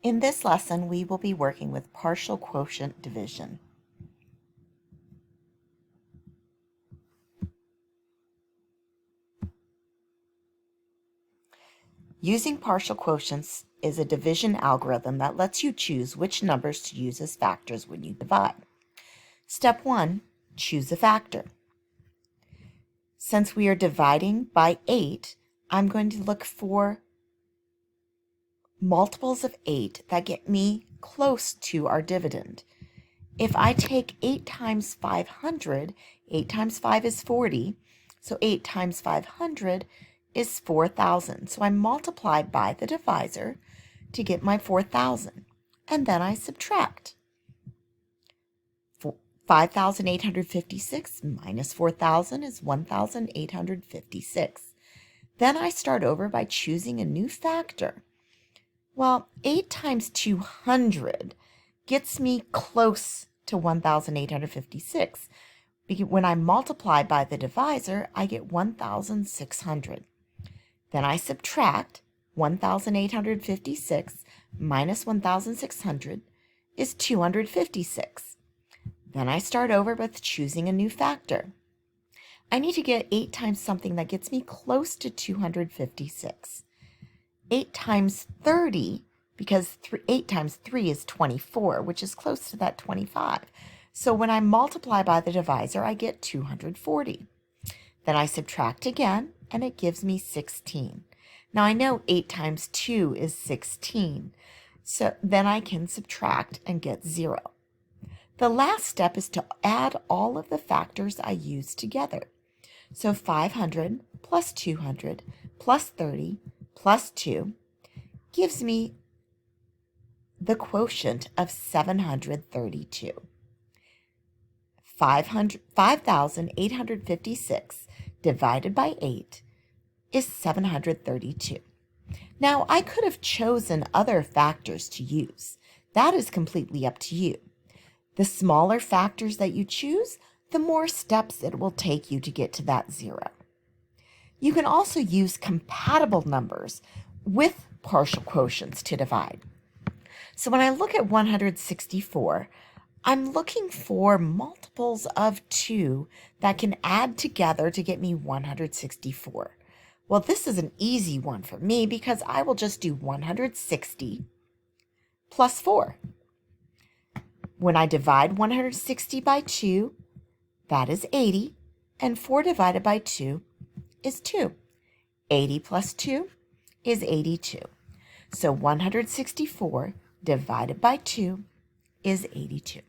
In this lesson, we will be working with partial quotient division. Using partial quotients is a division algorithm that lets you choose which numbers to use as factors when you divide. Step 1, choose a factor. Since we are dividing by 8, I'm going to look for multiples of 8 that get me close to our dividend. If I take 8 times 500, 8 times 5 is 40, so 8 times 500 is 4,000. So I multiply by the divisor to get my 4,000, and then I subtract. 5,856 minus 4,000 is 1,856. Then I start over by choosing a new factor. Well, 8 times 200 gets me close to 1,856. When I multiply by the divisor, I get 1,600. Then I subtract 1,856 minus 1,600 is 256. Then I start over with choosing a new factor. I need to get 8 times something that gets me close to 256. 8 times 30, because 8 times 3 is 24, which is close to that 25. So when I multiply by the divisor, I get 240. Then I subtract again, and it gives me 16. Now I know 8 times 2 is 16, so then I can subtract and get 0. The last step is to add all of the factors I used together. So 500 plus 200 plus 30 plus 2 gives me the quotient of 732. 5,856 divided by 8 is 732. Now, I could have chosen other factors to use. That is completely up to you. The smaller factors that you choose, the more steps it will take you to get to that 0. You can also use compatible numbers with partial quotients to divide. So when I look at 164, I'm looking for multiples of 2 that can add together to get me 164. Well, this is an easy one for me because I will just do 160 plus 4. When I divide 160 by 2, that is 80, and 4 divided by 2 is 2. 80 plus 2 is 82. So 164 divided by 2 is 82.